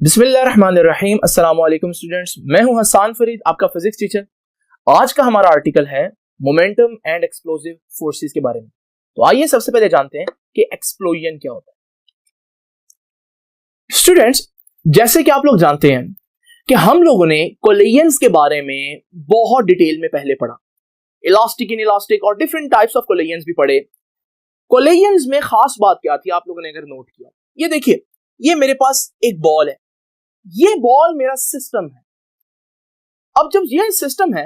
बिस्मिल्लाहिर्रहमानिर्रहीम। अस्सलाम वालेकुम स्टूडेंट्स, मैं हूं हसन फरीद, आपका फिजिक्स टीचर। आज का हमारा आर्टिकल है मोमेंटम एंड एक्सप्लोसिव फोर्सेस के बारे में। तो आइए सबसे पहले जानते हैं कि एक्सप्लोजन क्या होता है। स्टूडेंट्स, जैसे कि आप लोग जानते हैं कि हम लोगों ने कोलिजन्स के बारे में बहुत डिटेल में पहले पढ़ा, इलास्टिक, इन इलास्टिक और डिफरेंट टाइप्स ऑफ कोलिजन्स भी पढ़े। कोलिजन्स में खास बात क्या थी, आप लोगों ने अगर नोट किया, ये देखिए, ये मेरे पास एक बॉल है, ये बॉल मेरा सिस्टम है। अब जब ये सिस्टम है,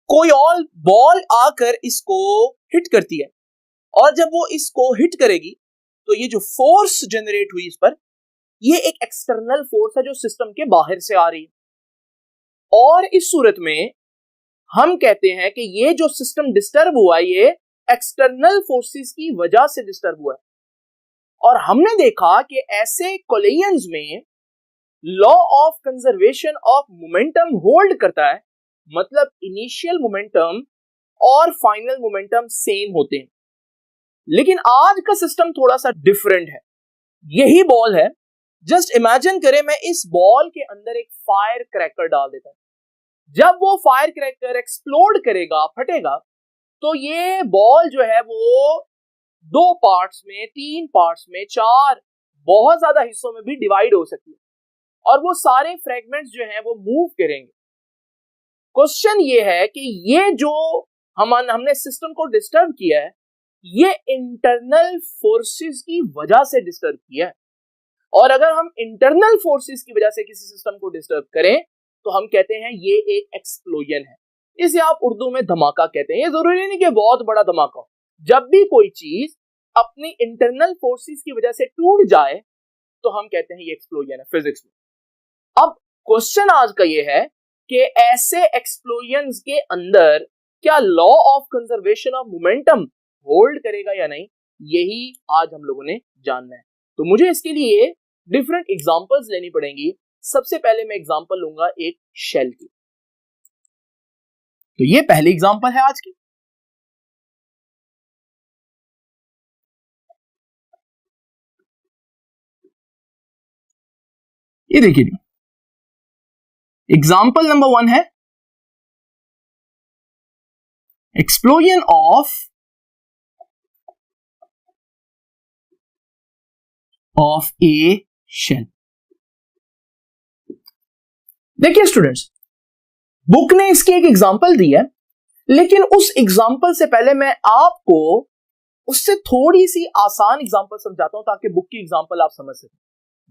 कोई और बॉल आकर इसको हिट करती है, और जब वो इसको हिट करेगी तो ये जो फोर्स जनरेट हुई इस पर, ये एक एक्सटर्नल फोर्स है जो सिस्टम के बाहर से आ रही है। और इस सूरत में हम कहते हैं कि ये जो सिस्टम डिस्टर्ब हुआ, ये एक्सटर्नल फोर्सेस की वजह से डिस्टर्ब हुआ है। और हमने देखा कि ऐसे कोलिजन्स में law of conservation of momentum hold करता है, मतलब इनिशियल मोमेंटम और फाइनल मोमेंटम सेम होते हैं। लेकिन आज का सिस्टम थोड़ा सा डिफरेंट है। यही बॉल है, जस्ट इमेजिन करें मैं इस बॉल के अंदर एक फायर क्रैकर डाल देता हूं। जब वो फायर क्रैकर एक्सप्लोड करेगा, फटेगा, तो ये बॉल जो है वो 2 पार्ट्स में, 3 पार्ट्स में, 4, बहुत ज्यादा हिस्सों में भी डिवाइड हो सकती है, और वो सारे फ्रेगमेंट्स जो हैं वो मूव करेंगे। क्वेश्चन ये है कि ये जो हमने सिस्टम को डिस्टर्ब किया है, ये इंटरनल फोर्सेस की वजह से डिस्टर्ब किया है। और अगर हम इंटरनल फोर्सेस की वजह से किसी सिस्टम को डिस्टर्ब करें तो हम कहते हैं ये एक एक्सप्लोजन है। इसे आप उर्दू में धमाका कहते हैं। ये जरूरी नहीं कि बहुत बड़ा धमाका हो, जब भी कोई चीज अपनी इंटरनल फोर्सेस की वजह से टूट जाए तो हम कहते हैं ये एक्सप्लोजन है फिजिक्स में। अब क्वेश्चन आज का ये है कि ऐसे एक्सप्लोजन्स के अंदर क्या law of conservation of momentum hold करेगा या नहीं, यही आज हम लोगों ने जानना है। तो मुझे इसके लिए डिफरेंट एग्जांपल्स लेनी पड़ेंगी। सबसे पहले मैं एग्जांपल लूंगा एक शेल की। तो ये पहली एग्जांपल है आज की। ये देखिए, एग्जाम्पल नंबर 1 है एक्सप्लोजन ऑफ ए शेल। देखिए स्टूडेंट्स, बुक ने इसकी एक एग्जाम्पल दी है, लेकिन उस एग्जाम्पल से पहले मैं आपको उससे थोड़ी सी आसान एग्जाम्पल समझाता हूं ताकि बुक की एग्जाम्पल आप समझ सकें।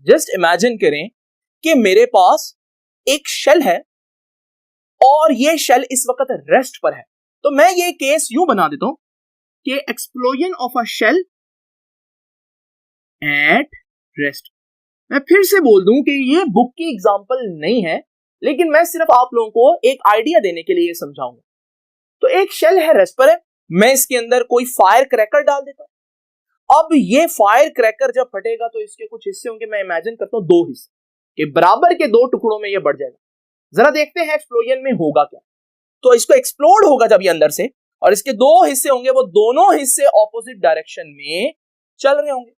जस्ट इमेजिन करें कि मेरे पास एक शेल है और ये शेल इस वक्त रेस्ट पर है। तो मैं ये केस यूं बना देता हूं कि explosion of a shell at rest. मैं फिर से बोल दूं कि ये बुक की एग्जांपल नहीं है, लेकिन मैं सिर्फ आप लोगों को एक आइडिया देने के लिए ये समझाऊंगा। तो एक शेल है, रेस्ट पर है, मैं इसके अंदर कोई फायर क्रैकर डाल देता हूं। अब ये फायर क्रैकर जब फटेगा तो इसके कुछ हिस्से होंगे, मैं इमेजिन करता हूं 2 हिस्से के बराबर के 2 टुकड़ों में ये बढ़ जाएगा। जरा देखते हैं एक्सप्लोजन में होगा क्या। तो इसको एक्सप्लोड होगा जब ये अंदर से, और इसके 2 हिस्से होंगे, वो दोनों हिस्से ऑपोजिट डायरेक्शन में चल रहे होंगे।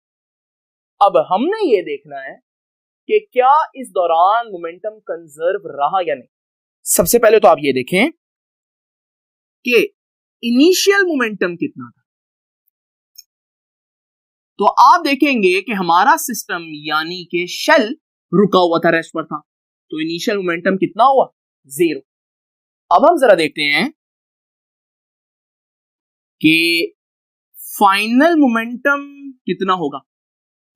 अब हमने ये देखना है कि क्या इस दौरान मोमेंटम कंजर्व रहा या नहीं। सबसे पहले तो आप ये देखें कि इनिशियल मोमेंटम कितना था। तो आप देखेंगे कि हमारा सिस्टम यानी कि शेल रुका हुआ था, रेस्ट पर था, तो इनिशियल मोमेंटम कितना हुआ, 0। अब हम जरा देखते हैं कि फाइनल मोमेंटम कितना होगा।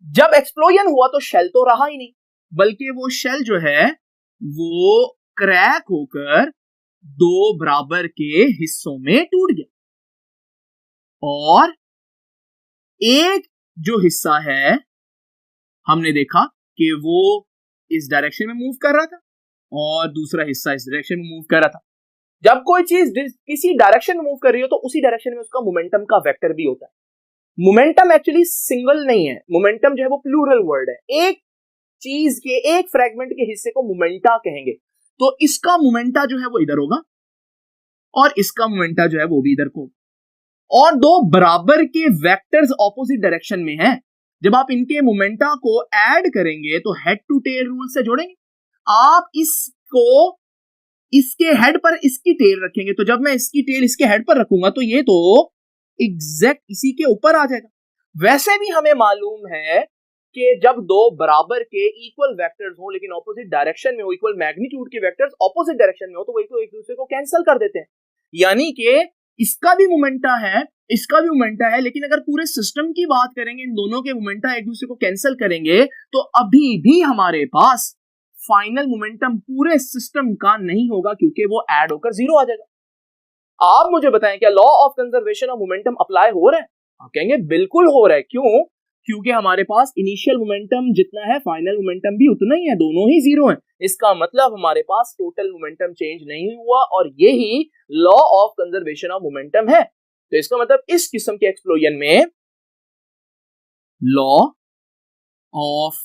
जब एक्सप्लोजन हुआ तो शेल तो रहा ही नहीं, बल्कि वो शेल जो है वो क्रैक होकर 2 बराबर के हिस्सों में टूट गया, और एक जो हिस्सा है हमने देखा कि वो इस डायरेक्शन में मूव कर रहा था और दूसरा हिस्सा इस डायरेक्शन में मूव कर रहा था। जब कोई चीज किसी डायरेक्शन में मूव कर रही हो तो उसी डायरेक्शन में उसका मोमेंटम का वेक्टर भी होता है। मोमेंटम एक्चुअली सिंगल नहीं है, मोमेंटम जो है वो प्लूरल वर्ड है। एक चीज के, एक फ्रेगमेंट के हिस्से को मोमेंटा कहेंगे। तो इसका मोमेंटा जो है वो इधर होगा और इसका मोमेंटा जो है वो भी इधर को, और 2 बराबर के वेक्टर्स ऑपोजिट डायरेक्शन में हैं, जब आप इनके मोमेंटा को ऐड करेंगे तो हेड टू टेल रूल से जोड़ेंगे। आप इसको इसके हेड पर इसकी टेल रखेंगे, तो जब मैं इसकी टेल इसके हेड पर रखूंगा तो ये तो एग्जैक्ट इसी के ऊपर आ जाएगा। वैसे भी हमें मालूम है कि जब दो बराबर के इक्वल वेक्टर्स हो लेकिन ऑपोजिट डायरेक्शन में हो, इक्वल मैग्नीट्यूड के वेक्टर्स ऑपोजिट डायरेक्शन में हो, तो वही तो एक दूसरे को कैंसिल कर देते हैं। यानी कि इसका भी मोमेंटा है, इसका भी मोमेंटा है, लेकिन अगर पूरे सिस्टम की बात करेंगे, इन दोनों के मोमेंटा एक दूसरे को कैंसिल करेंगे तो अभी भी हमारे पास फाइनल मोमेंटम पूरे सिस्टम का नहीं होगा, क्योंकि वो ऐड होकर जीरो आ जाएगा। आप मुझे बताएं, क्या law of conservation of momentum apply हो रहा है? आप कहेंगे बिल्कुल हो रहा है। क्यों? क्योंकि हमारे पास इनिशियल मोमेंटम जितना है फाइनल मोमेंटम भी उतना ही है, दोनों ही जीरो हैं। इसका मतलब हमारे पास टोटल मोमेंटम चेंज नहीं हुआ, और यही law of conservation of momentum है। तो इसका मतलब इस किस्म के एक्सप्लोजन में law of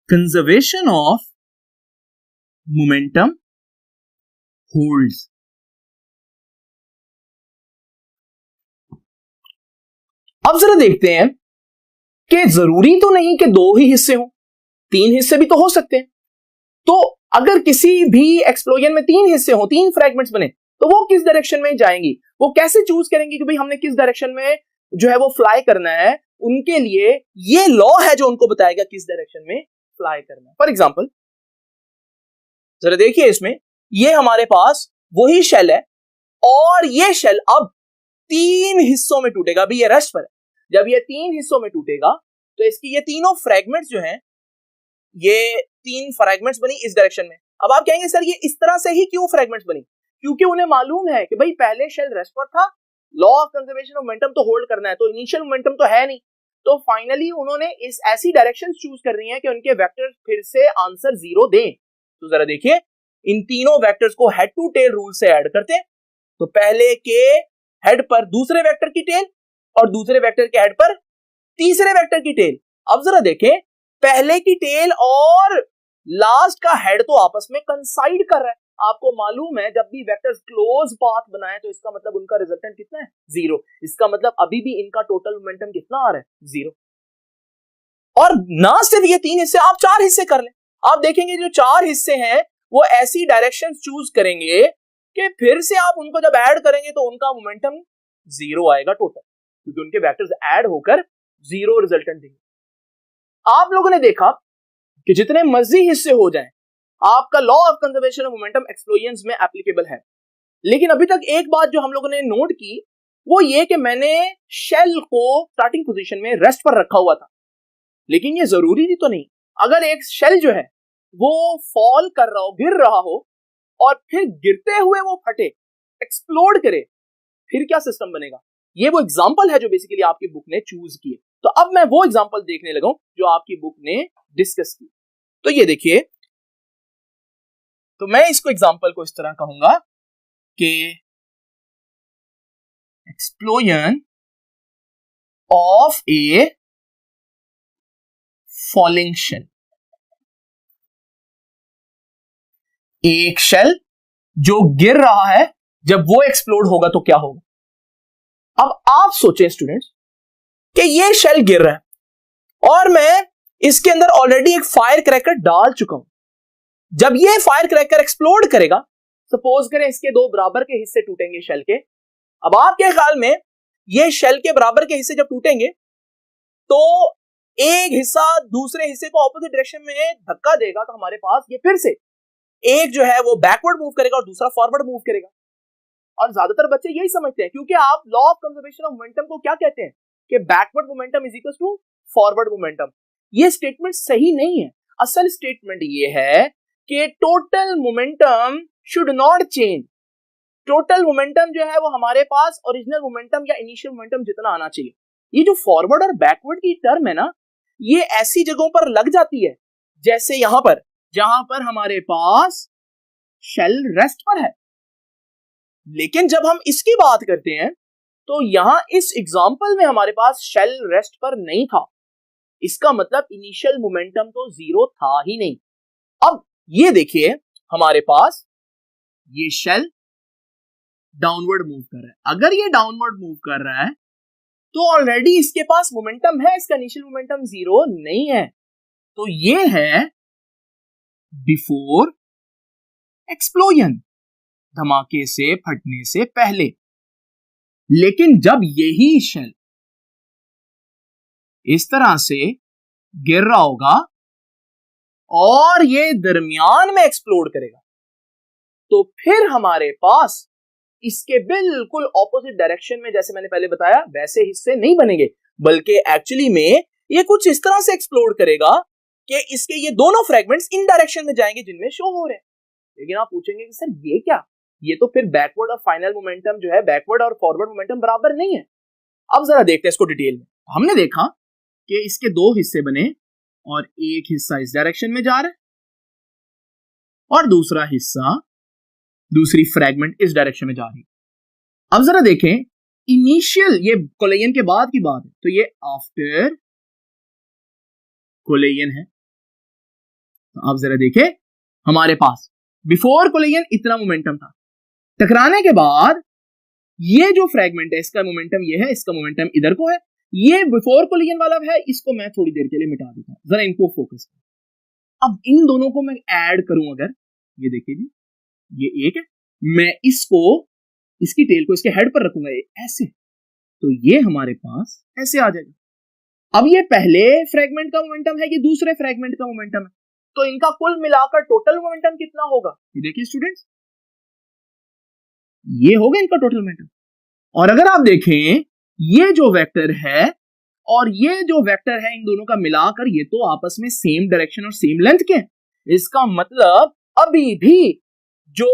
conservation of momentum holds. अब जरा देखते हैं कि जरूरी तो नहीं कि दो ही हिस्से हो, तीन हिस्से भी तो हो सकते हैं। तो अगर किसी भी एक्सप्लोजन में तीन हिस्से हो, तीन फ्रैगमेंट्स बने, तो वो किस डायरेक्शन में जाएंगी? वो कैसे चूज करेंगी कि भाई हमने किस डायरेक्शन में जो है वो फ्लाई करना है? उनके लिए ये लॉ है जो उनको बताएगा किस डायरेक्शन में फ्लाई करना है। फॉर एग्जाम्पल जरा देखिए, इसमें ये हमारे पास वही शेल है, और ये शेल अब तीन हिस्सों में टूटेगा। अभी ये रेस्ट पर है, जब ये तीन हिस्सों में टूटेगा तो इसकी ये तीनों फ्रैगमेंट्स जो हैं, ये तीन फ्रैगमेंट्स बनी इस डायरेक्शन में। अब आप कहेंगे सर ये इस तरह से ही क्यों फ्रैगमेंट्स बनी? क्योंकि उन्हें मालूम है कि भाई पहले शेल रेस्ट पर था, law of conservation of momentum तो होल्ड करना है, तो इनिशियल मोमेंटम तो है नहीं, तो फाइनली उन्होंने इस ऐसी डायरेक्शन चूज कर रही है कि उनके वेक्टर फिर से आंसर जीरो दें। तो जरा देखिए, इन तीनों वेक्टर्स को हेड टू टेल रूल से ऐड करते हैं। तो पहले के हेड पर दूसरे वेक्टर की टेल, और दूसरे वेक्टर के हेड पर तीसरे वेक्टर की टेल। अब जरा देखें, पहले की टेल और लास्ट का हेड तो आपस में कंसाइड कर रहा है। आपको मालूम है जब भी वेक्टर्स क्लोज पाथ बनाए तो इसका मतलब उनका रिजल्टेंट कितना है? जीरो। इसका मतलब अभी भी इनका टोटल मोमेंटम कितना आ रहा है? जीरो। और ना सिर्फ ये तीन हिस्से, आप चार हिस्से कर लें, आप देखेंगे जो चार हिस्से हैं वो ऐसी डायरेक्शन चूज करेंगे कि फिर से आप उनको जब ऐड करेंगे तो उनका मोमेंटम जीरो आएगा टोटल, क्योंकि उनके वेक्टर्स ऐड होकर जीरो रिजल्टेंट देंगे। आप लोगों ने देखा कि जितने मर्जी हिस्से हो जाएं, आपका law of conservation of momentum explosions में एप्लीकेबल है। लेकिन अभी तक एक बात जो हम लोगों ने नोट की वो ये कि मैंने शेल को स्टार्टिंग पोजीशन में रेस्ट पर रखा हुआ था, लेकिन ये जरूरी भी तो नहीं। अगर एक शेल जो है वो फॉल कर रहा हो, गिर रहा हो, और फिर गिरते हुए वो फटे, एक्सप्लोड करे, फिर क्या सिस्टम बनेगा? ये वो एग्जांपल है जो बेसिकली आपकी बुक ने चूज की है। तो अब मैं वो एग्जांपल देखने लगा हूं जो आपकी बुक ने डिस्कस की। तो ये देखिए, तो मैं इसको एग्जांपल को इस तरह कहूंगा कि explosion of a falling shell. एक शेल जो गिर रहा है, जब वो एक्सप्लोड होगा तो क्या होगा? अब आप सोचें स्टूडेंट्स कि ये शेल गिर रहा है और मैं इसके अंदर ऑलरेडी एक फायर क्रैकर डाल चुका हूं। जब ये फायर क्रैकर एक्सप्लोड करेगा, सपोज करें इसके दो बराबर के हिस्से टूटेंगे शेल के। अब आपके ख्याल में ये शेल के बराबर के हिस्से जब टूटेंगे तो एक हिस्सा दूसरे हिस्से को ऑपोजिट डायरेक्शन में धक्का देगा, तो हमारे पास ये फिर से एक जो है वो बैकवर्ड मूव करेगा और दूसरा फॉरवर्ड मूव करेगा। और ज्यादातर बच्चे यही समझते हैं, क्योंकि आप law of conservation of momentum को क्या कहते हैं कि backward momentum is equal to forward momentum. ये स्टेटमेंट सही नहीं है। असल स्टेटमेंट ये है कि total momentum should not change. Total momentum जो है वो हमारे पास ओरिजिनल मोमेंटम या इनिशियल मोमेंटम जितना आना चाहिए। ये जो फॉरवर्ड और बैकवर्ड की टर्म है ना, ये ऐसी जगहों पर लग जाती है जैसे यहां पर, जहां पर हमारे पास शेल रेस्ट पर है। लेकिन जब हम इसकी बात करते हैं तो यहां इस एग्जांपल में हमारे पास शेल रेस्ट पर नहीं था। इसका मतलब इनिशियल मोमेंटम तो जीरो था ही नहीं। अब ये देखिए, हमारे पास ये शेल डाउनवर्ड मूव कर रहा है। अगर ये डाउनवर्ड मूव कर रहा है तो ऑलरेडी इसके पास मोमेंटम है, इसका इनिशियल मोमेंटम 0 नहीं है, तो ये है बिफोर एक्सप्लोजन, धमाके से फटने से पहले। लेकिन जब यही शेल इस तरह से गिर रहा होगा और ये दरमियान में एक्सप्लोड करेगा, तो फिर हमारे पास इसके बिल्कुल ऑपोजिट डायरेक्शन में, जैसे मैंने पहले बताया, वैसे हिस्से नहीं बनेंगे, बल्कि एक्चुअली में ये कुछ इस तरह से एक्सप्लोड करेगा कि इसके ये दोनों फ्रेगमेंट्स इन डायरेक्शन में जाएंगे जिनमें शो हो रहे हैं। लेकिन आप पूछेंगे कि सर ये क्या, ये तो फिर बैकवर्ड और फाइनल मोमेंटम जो है, बैकवर्ड और फॉरवर्ड मोमेंटम बराबर नहीं है। अब जरा देखते हैं इसको डिटेल में। हमने देखा कि इसके दो हिस्से बने और एक हिस्सा इस डायरेक्शन में जा रहा है और दूसरा हिस्सा, दूसरी फ्रैगमेंट इस डायरेक्शन में जा रही है। अब जरा देखें, इनिशियल, ये कोलेजन के बाद की बात है, तो ये आफ्टर कोलेजन है। तो आप जरा देखें, हमारे पास बिफोर कोलेजन इतना मोमेंटम था, टकराने के बाद ये जो फ्रैगमेंट है इसका मोमेंटम ये है, इसका मोमेंटम इधर को है, ये बिफोर कोलिजन वाला है, इसको मैं थोड़ी देर के लिए मिटा देता हूं, जरा इनको फोकस करो। अब इन दोनों को मैं ऐड करूं, अगर ये देखिए जी, ये एक है, मैं इसको, इसकी टेल को इसके हेड पर रखूंगा ऐसे, तो ये हमारे पास ऐसे आ जाएगा। अब ये पहले फ्रैगमेंट का मोमेंटम है, ये दूसरे फ्रैगमेंट का मोमेंटम है, तो इनका कुल मिलाकर टोटल मोमेंटम कितना होगा, ये देखिए स्टूडेंट्स, ये होगा इनका टोटल मोमेंटम। और अगर आप देखें, ये जो वेक्टर है और ये जो वेक्टर है, इन दोनों का मिलाकर ये तो आपस में सेम डायरेक्शन और सेम लेंथ के हैं। इसका मतलब अभी भी जो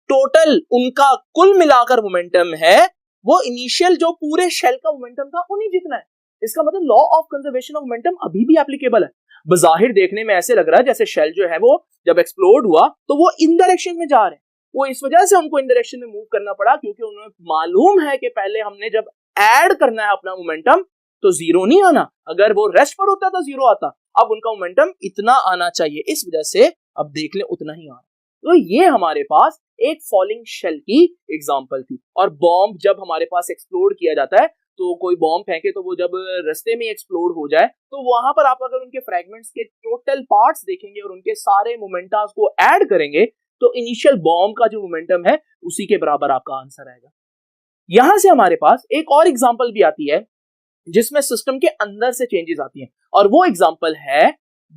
टोटल उनका कुल मिलाकर मोमेंटम है वो इनिशियल जो पूरे शेल का मोमेंटम था उन्हीं जितना है। इसका मतलब law of conservation of momentum अभी भी एप्लीकेबल है। बजाहिर देखने में ऐसे लग रहा है जैसे शेल जो है वो जब एक्सप्लोड हुआ तो वो इन डायरेक्शन में जा रहे हैं, वो इस वजह से उनको इन डायरेक्शन में मूव करना पड़ा क्योंकि उन्हें मालूम है कि पहले हमने जब ऐड करना है अपना मोमेंटम तो जीरो नहीं आना, अगर वो रेस्ट पर होता तो जीरो आता, अब उनका मोमेंटम इतना आना चाहिए, इस वजह से अब देख ले उतना ही आना। तो ये हमारे पास एक फॉलिंग शेल की एग्जांपल थी। और बॉम्ब जब हमारे पास एक्सप्लोड किया जाता है तो कोई बॉम्ब फेंके तो वो जब रास्ते में एक्सप्लोड हो जाए तो वहां पर आप अगर उनके फ्रैगमेंट्स के टोटल पार्ट्स देखेंगे और उनके सारे मोमेंटास को ऐड करेंगे तो इनिशियल बॉम्ब का जो मोमेंटम है उसी के बराबर आपका आंसर आएगा। यहां से हमारे पास एक और एग्जांपल भी आती है जिसमें सिस्टम के अंदर से चेंजेस आती हैं और वो एग्जांपल है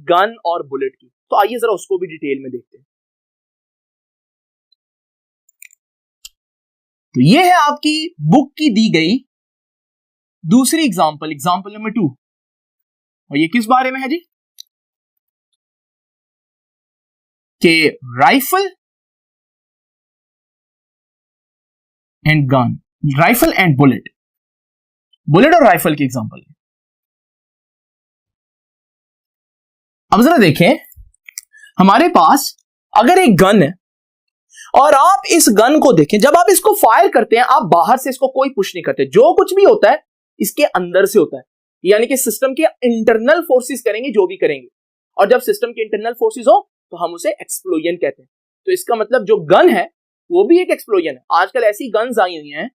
गन और बुलेट की। तो आइए जरा उसको भी डिटेल में देखते हैं। तो ये है आपकी बुक की दी गई दूसरी एग्जांपल, एग्जांपल नंबर 2, और ये किस बारे में है जी कि rifle and gun, rifle and bullet, bullet और राइफल की एग्जांपल है। अब जरा देखें, हमारे पास अगर एक गन है और आप इस गन को देखें, जब आप इसको फायर करते हैं आप बाहर से इसको कोई पुश नहीं करते, जो कुछ भी होता है इसके अंदर से होता है, यानी कि सिस्टम के इंटरनल फोर्सेस करेंगे जो भी करेंगे, और जब सिस्टम के इंटरनल फोर्सेस हो तो हम उसे एक्सप्लोजन कहते हैं। तो इसका मतलब जो गन है वो भी एक एक्सप्लोजन है। आजकल ऐसी गन्स आई हुई हैं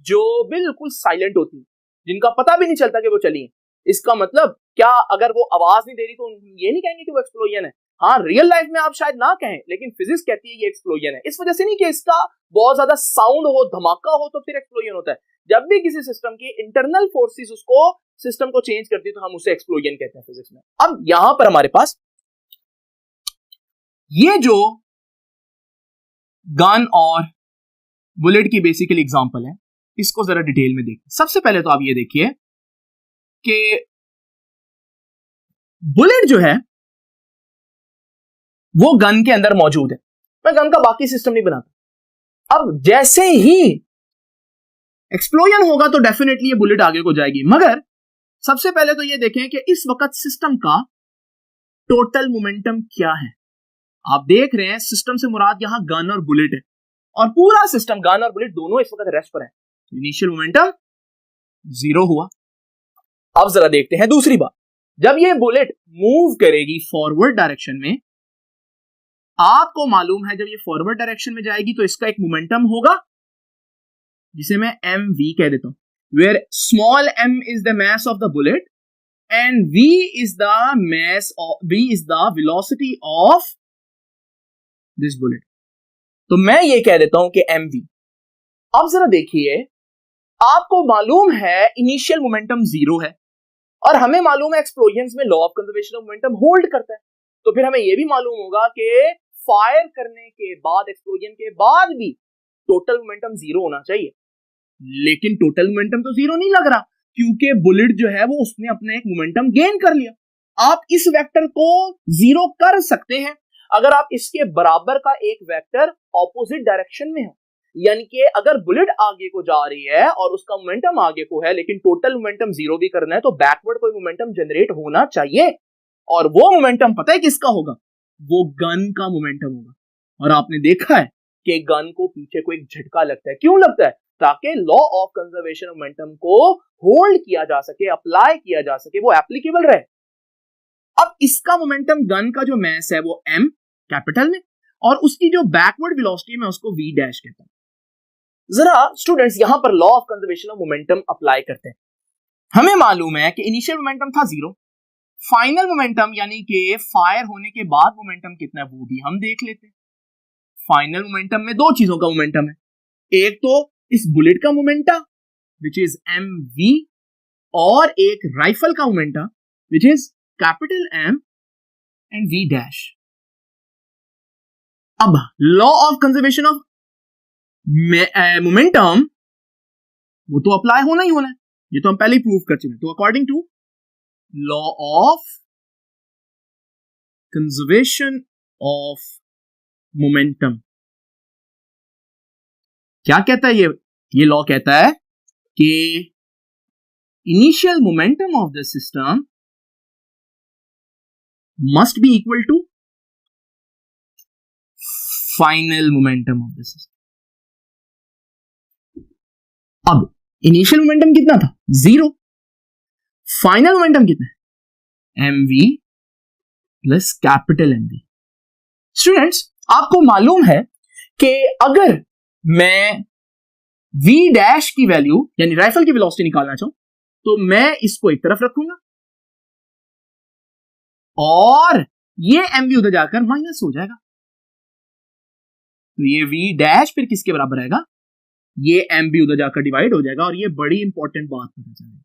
जो बिल्कुल साइलेंट होती है, जिनका पता भी नहीं चलता कि वो चली है। इसका मतलब क्या, अगर वो आवाज नहीं दे रही तो ये नहीं कहेंगे कि वो एक्सप्लोजन है। हाँ, रियल लाइफ में आप शायद ना कहें, लेकिन फिजिक्स कहती है ये एक्सप्लोजन है। इस वजह से नहीं कि इसका बहुत ज्यादा साउंड हो, धमाका हो तो फिर एक्सप्लोजन होता है। जब भी किसी सिस्टम की इंटरनल फोर्सेस उसको सिस्टम को चेंज करती है तो हम उसे एक्सप्लोजन कहते हैं फिजिक्स में। अब यहां पर हमारे पास ये जो गन और बुलेट की बेसिकली एग्जांपल है, इसको जरा डिटेल में देखिए। सबसे पहले तो आप ये देखिए कि बुलेट जो है वो गन के अंदर मौजूद है, मैं गन का बाकी सिस्टम नहीं बनाता। अब जैसे ही एक्सप्लोजन होगा तो डेफिनेटली ये बुलेट आगे को जाएगी, मगर सबसे पहले तो ये देखें कि इस वक्त सिस्टम का टोटल मोमेंटम क्या है। आप देख रहे हैं सिस्टम से मुराद यहां गन और बुलेट है, और पूरा सिस्टम गन और बुलेट दोनों इस वक्त रेस्ट पर है। इनिशियल मोमेंटम 0 हुआ। अब जरा देखते हैं दूसरी बात, जब ये बुलेट मूव करेगी फॉरवर्ड डायरेक्शन में, आपको मालूम है जब ये फॉरवर्ड डायरेक्शन में जाएगी तो इसका एक मोमेंटम होगा जिसे मैं mv कह देता हूं। where small m is the mass of the bullet and v is the velocity of this bullet. तो मैं ये कह देता हूं कि mv. अब जरा देखिए, आपको मालूम है इनिशियल मोमेंटम 0 है और हमें मालूम है एक्सप्लोजन्स में law of conservation of momentum hold करता है, तो फिर हमें यह भी मालूम होगा कि फायर करने के बाद, एक्सप्लोजन के बाद भी टोटल मोमेंटम 0 होना चाहिए. लेकिन टोटल मोमेंटम तो 0 नहीं लग रहा, क्योंकि बुलेट जो है वो उसने अपने एक मोमेंटम गेन कर लिया. आप इस वेक्टर को 0 कर सकते हैं अगर आप इसके बराबर का एक वेक्टर ऑपोजिट डायरेक्शन में हो. यानी कि अगर बुलेट आगे को जा रही है और उसका मोमेंटम आगे को है, लेकिन टोटल मोमेंटम 0 भी करना है, तो बैकवर्ड कोई मोमेंटम जनरेट होना चाहिए. और वो मोमेंटम पता है किसका होगा? वो गन का मोमेंटम होगा. और आपने देखा है कि गन को पीछे को एक झटका लगता है. क्यों लगता है? ताकि law of conservation of momentum को होल्ड किया जा सके, अप्लाई किया जा सके, वो एप्लीकेबल रहे. अब इसका मोमेंटम गन का जो मास है वो m कैपिटल में, और उसकी जो बैकवर्ड वेलोसिटी है मैं उसको v डैश कहता हूं. जरा स्टूडेंट्स यहां पर law of conservation of momentum apply करते हैं. हमें मालूम है कि इनिशियल मोमेंटम था 0, फाइनल मोमेंटम यानी कि फायर होने के बाद मोमेंटम कितना है वो भी हम देख लेते हैं. फाइनल मोमेंटम में दो चीजों का मोमेंटम है. एक तो इस बुलेट का मोमेंटा विच इज mv, और एक राइफल का momenta which is capital M and v dash. अब law of conservation of momentum वो तो अप्लाई होना ही होना है, ये तो हम पहले ही प्रूव कर चुके हैं. तो according to law of conservation of momentum क्या कहता है? ये लॉ कहता है कि initial momentum of the system must be equal to final momentum of the system. अब इनिशियल मोमेंटम कितना था? 0. फाइनल मोमेंटम कितना है? mv plus capital mv. Students आपको मालूम है कि अगर मैं v डैश की वैल्यू यानी राइफल की वेलोसिटी निकालना चाहूं तो मैं इसको एक तरफ रखूंगा और ये mv उधर जाकर माइनस हो जाएगा. तो ये v डैश फिर किसके बराबर आएगा? ये mv उधर जाकर डिवाइड हो जाएगा. और ये बड़ी इंपॉर्टेंट बात पता चलेगी.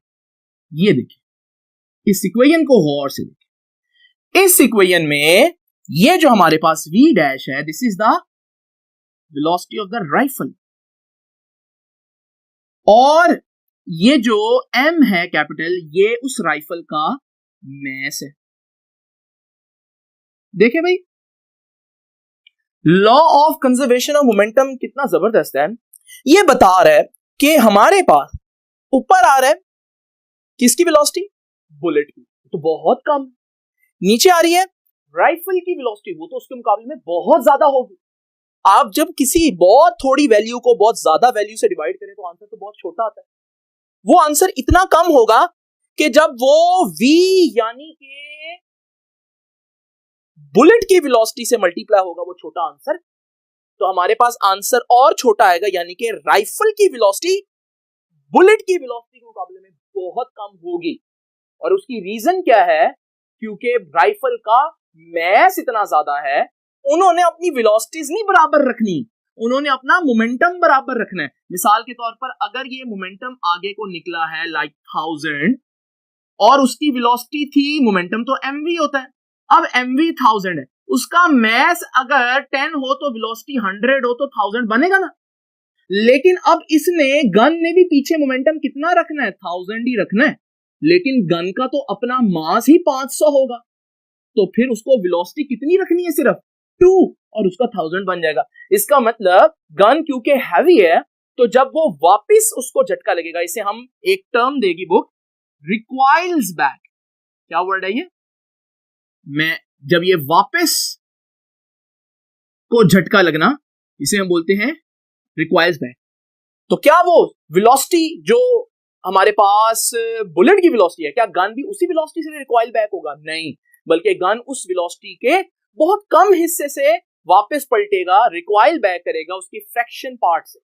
ये देखिए इस इक्वेशन को गौर से देखिए. इस इक्वेशन में ये जो हमारे पास v डैश है, this is the velocity of the rifle, और ये जो m है कैपिटल, ये उस राइफल का मास है. देखे भाई law of conservation of momentum कितना जबरदस्त है. ये बता रहा है कि हमारे पास ऊपर आ रहा है किसकी वेलोसिटी? बुलेट की, तो बहुत कम. नीचे आ रही है राइफल की वेलोसिटी, वो तो उसके मुकाबले में बहुत ज्यादा होगी. आप जब किसी बहुत थोड़ी वैल्यू को बहुत ज्यादा वैल्यू से डिवाइड करें तो आंसर तो बहुत छोटा आता है. वो आंसर इतना कम होगा कि जब वो v यानी कि बुलेट की वेलोसिटी से मल्टीप्लाई होगा वो छोटा आंसर, तो हमारे पास आंसर और छोटा आएगा. यानी कि राइफल की वेलोसिटी बुलेट की वेलोसिटी के मुकाबले में बहुत कम होगी. और उसकी रीजन क्या है? क्योंकि राइफल का मास इतना ज्यादा है, उन्होंने अपनी वेलोसिटीज नहीं बराबर रखनी, उन्होंने अपना मोमेंटम बराबर रखना है. मिसाल के तौर पर अगर ये मोमेंटम आगे को निकला है लाइक 1000 और उसकी वेलोसिटी थी, मोमेंटम तो mv होता है, अब mv 1000 है, उसका मास अगर 10 हो तो वेलोसिटी 100 हो तो 1000 बनेगा ना. लेकिन अब इसने गन ने भी पीछे मोमेंटम कितना रखना है? 1000 ही रखना है. लेकिन गन का तो अपना मास ही 500 होगा, तो फिर उसको वेलोसिटी कितनी रखनी है? सिर्फ 2, और उसका 1000 बन जाएगा. इसका मतलब गन क्योंकि हैवी है, तो जब वो वापस उसको झटका लगेगा, इसे हम एक टर्म देगी बुक रिक्वाइल्स बैक. क्या वर्ड है ये? मैं जब ये वापस को झटका लगना, इसे हम बोलते हैं रिक्वायर्स बैक. तो क्या वो वेलोसिटी जो हमारे पास बुलेट की वेलोसिटी है, क्या गन भी उसी वेलोसिटी से रिक्वाइल बैक होगा? नहीं, बल्कि गन उस वेलोसिटी के बहुत कम हिस्से से वापस पलटेगा, रिक्वाइल बैक करेगा उसकी फ्रैक्शन पार्ट से.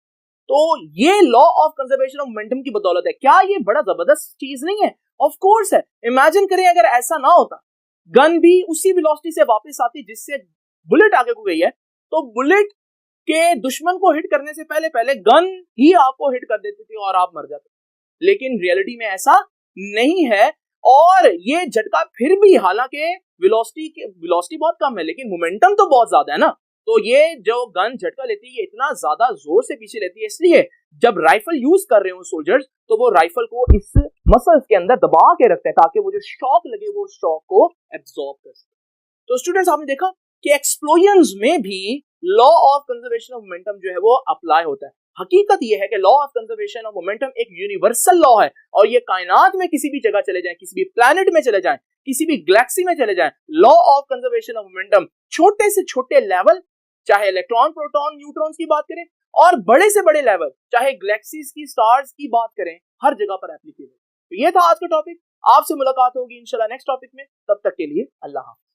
तो ये law of conservation of momentum की बदौलत है। क्या ये बड़ा जबरदस्त चीज नहीं है? ऑफ कोर्स है। इमेजिन करें अगर ऐसा ना होता, गन भी उसी वेलोसिटी से वापस आती जिससे बुलेट आगे को गई है, तो बुलेट के दुश्मन को हिट करने से पहले पहले गन ही आपको हिट कर देती थी और आप मर जाते। लेकिन रियलिटी में ऐसा नहीं है, और ये झटका फिर भी, हालांकि वेलोसिटी बहुत कम है लेकिन मोमेंटम तो बहुत ज्यादा है ना, तो ये जो गन झटका लेती है ये इतना ज्यादा जोर से पीछे लेती है, इसलिए जब राइफल यूज कर रहे हो सोल्जर्स तो वो राइफल को इस मसल्स के अंदर दबा के रखते हैं ताकि वो जो शॉक लगे वो शॉक को एब्जॉर्ब कर सके। तो स्टूडेंट्स, आपने देखा कि एक्सप्लोजन्स में भी law of conservation of momentum जो है वो अप्लाई होता है। हकीकत यह है कि law of conservation of momentum एक यूनिवर्सल लॉ है, और ये कायनात में किसी भी जगह चले जाएं, किसी भी प्लैनेट में चले जाएं, किसी भी गैलेक्सी में चले जाएं, law of conservation of momentum छोटे से छोटे लेवल, चाहे इलेक्ट्रॉन, प्रोटॉन, न्यूट्रॉन्स की बात करें, और बड़े से बड़े लेवल, चाहे गैलेक्सीज की, स्टार्स की बात करें, हर जगह पर एप्लीकेबल। तो ये था आज का टॉपिक। आपसे मुलाकात होगी इंशाल्लाह नेक्स्ट टॉपिक में। तब तक के लिए अल्लाह हाफ़िज़।